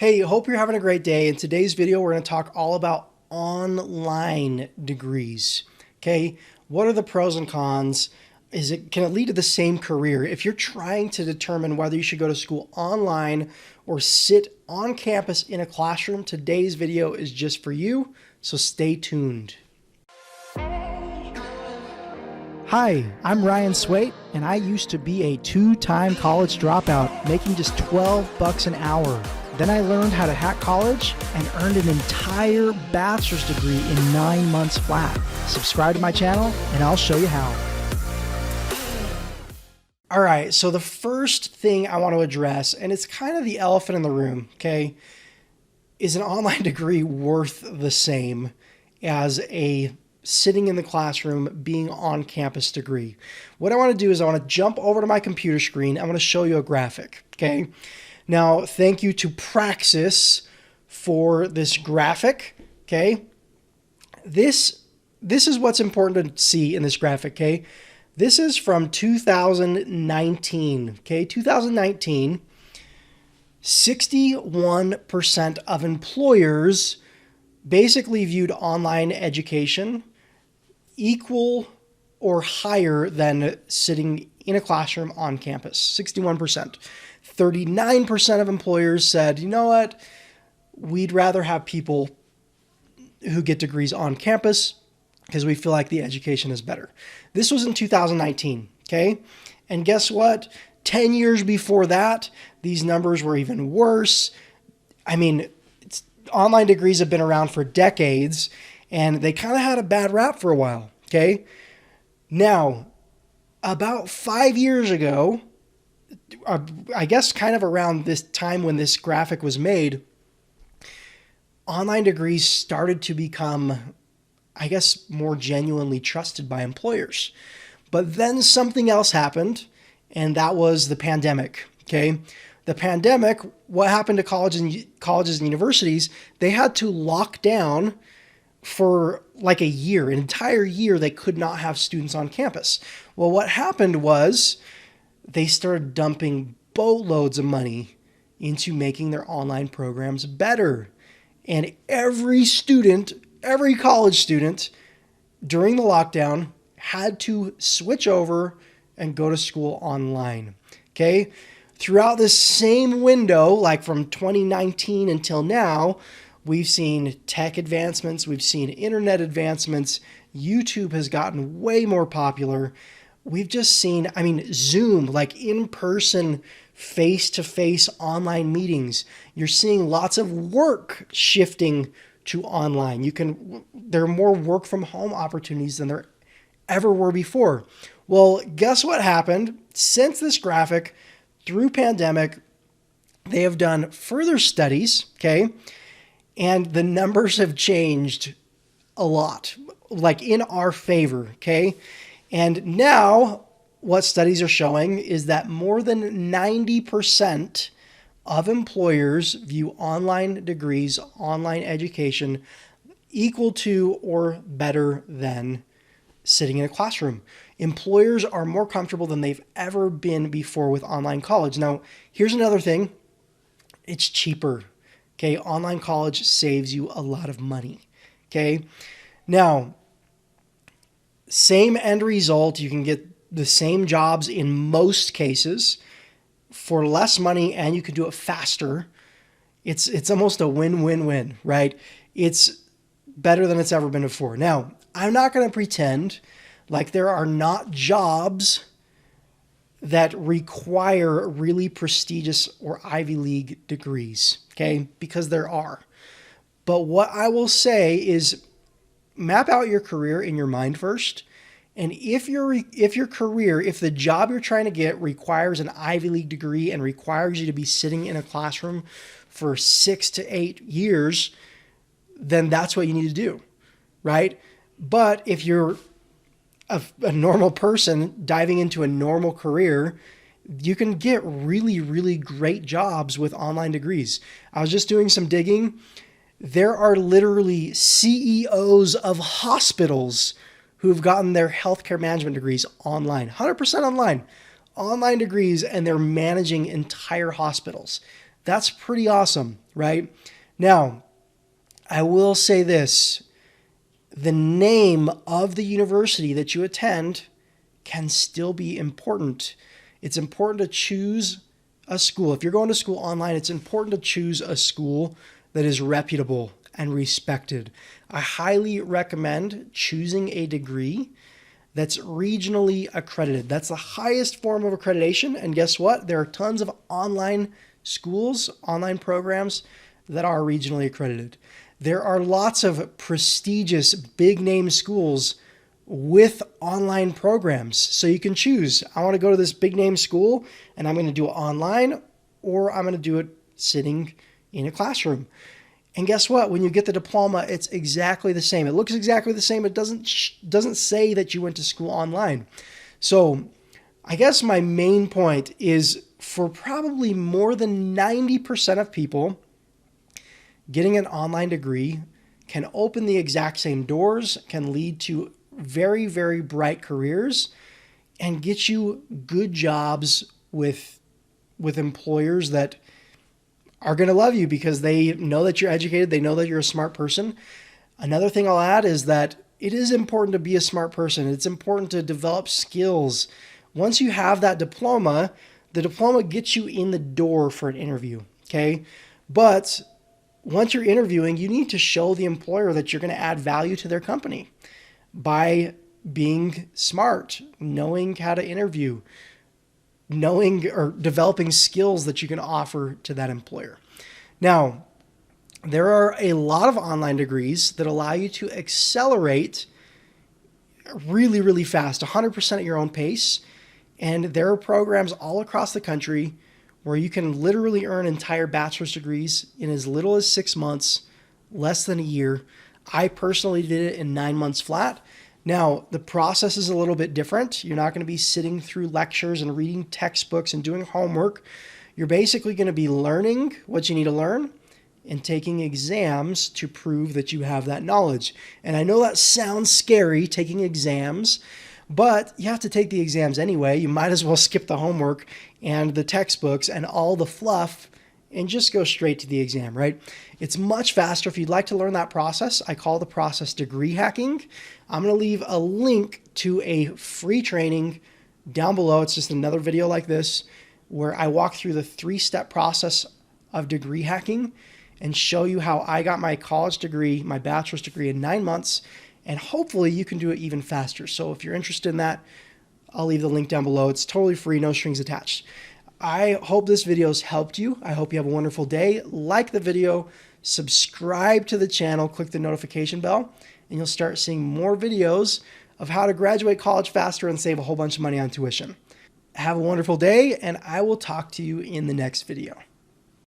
Hey, hope you're having a great day. In today's video, we're going to talk all about online degrees. Okay, what are the pros and cons? Can it lead to the same career? If you're trying to determine whether you should go to school online or sit on campus in a classroom, today's video is just for you, so stay tuned. Hi, I'm Ryan Swayt, and I used to be a two-time college dropout, making just $12 an hour. Then I learned how to hack college and earned an entire bachelor's degree in 9 months flat. Subscribe to my channel and I'll show you how. All right, so the first thing I want to address, and it's kind of the elephant in the room, okay, is an online degree worth the same as a sitting in the classroom, being on campus degree? What I want to do is I want to jump over to my computer screen. I want to show you a graphic, okay? Now, thank you to Praxis for this graphic, okay? This is what's important to see in this graphic, okay? This is from 2019, okay? 2019, 61% of employers basically viewed online education equal or higher than sitting in a classroom on campus, 61%. 39% of employers said, you know what, we'd rather have people who get degrees on campus because we feel like the education is better. This was in 2019, okay? And guess what? 10 years before that, these numbers were even worse. I mean, online degrees have been around for decades, and they kind of had a bad rap for a while, okay? Now, about 5 years ago, I guess kind of around this time when this graphic was made, online degrees started to become, I guess, more genuinely trusted by employers. But then something else happened, and that was the pandemic, okay? The pandemic, what happened to colleges and universities, they had to lock down for like a year, an entire year. They could not have students on campus. Well, what happened was they started dumping boatloads of money into making their online programs better. And every college student during the lockdown had to switch over and go to school online, okay? Throughout this same window, like from 2019 until now, we've seen tech advancements, we've seen internet advancements, YouTube has gotten way more popular. We've just seen, Zoom, like in-person, face-to-face online meetings. You're seeing lots of work shifting to online. There are more work from home opportunities than there ever were before. Well, guess what happened? Since this graphic, through pandemic, they have done further studies, okay? And the numbers have changed a lot, like in our favor, okay? And now what studies are showing is that more than 90% of employers view online degrees, online education, equal to or better than sitting in a classroom. Employers are more comfortable than they've ever been before with online college. Now, here's another thing. It's cheaper. Okay, online college saves you a lot of money. Okay, now, same end result. You can get the same jobs in most cases for less money, and you can do it faster. It's almost a win-win-win, right? It's better than it's ever been before. Now, I'm not going to pretend like there are not jobs that require really prestigious or Ivy League degrees, okay? Because there are. But what I will say is map out your career in your mind first. And if the job you're trying to get requires an Ivy League degree and requires you to be sitting in a classroom for 6 to 8 years, then that's what you need to do, right? But if you're a normal person diving into a normal career, you can get really, really great jobs with online degrees. I was just doing some digging. There are literally CEOs of hospitals who've gotten their healthcare management degrees online, 100% online degrees, and they're managing entire hospitals. That's pretty awesome, right? Now, I will say this. The name of the university that you attend can still be important. It's important to choose a school. If you're going to school online, it's important to choose a school that is reputable and respected. I highly recommend choosing a degree that's regionally accredited. That's the highest form of accreditation. And guess what? There are tons of online schools, online programs that are regionally accredited. There are lots of prestigious big name schools with online programs. So you can choose. I want to go to this big name school and I'm going to do it online, or I'm going to do it sitting in a classroom. And guess what? When you get the diploma, it's exactly the same. It looks exactly the same. It doesn't say that you went to school online. So I guess my main point is, for probably more than 90% of people, getting an online degree can open the exact same doors, can lead to very, very bright careers, and get you good jobs with employers that are going to love you because they know that you're educated. They know that you're a smart person. Another thing I'll add is that it is important to be a smart person. It's important to develop skills. Once you have that diploma, the diploma gets you in the door for an interview, okay? But once you're interviewing, you need to show the employer that you're going to add value to their company by being smart, knowing how to interview, knowing or developing skills that you can offer to that employer. Now, there are a lot of online degrees that allow you to accelerate really, really fast, 100% at your own pace. And there are programs all across the country where you can literally earn entire bachelor's degrees in as little as 6 months, less than a year. I personally did it in 9 months flat. Now, the process is a little bit different. You're not going to be sitting through lectures and reading textbooks and doing homework. You're basically going to be learning what you need to learn and taking exams to prove that you have that knowledge. And I know that sounds scary, taking exams, but you have to take the exams anyway. You might as well skip the homework and the textbooks and all the fluff and just go straight to the exam, right? It's much faster. If you'd like to learn that process, I call the process degree hacking. I'm going to leave a link to a free training down below. It's just another video like this where I walk through the 3-step process of degree hacking and show you how I got my college degree, my bachelor's degree, in 9 months. And hopefully you can do it even faster. So if you're interested in that, I'll leave the link down below. It's totally free, no strings attached. I hope this video has helped you. I hope you have a wonderful day. Like the video, subscribe to the channel, click the notification bell, and you'll start seeing more videos of how to graduate college faster and save a whole bunch of money on tuition. Have a wonderful day, and I will talk to you in the next video.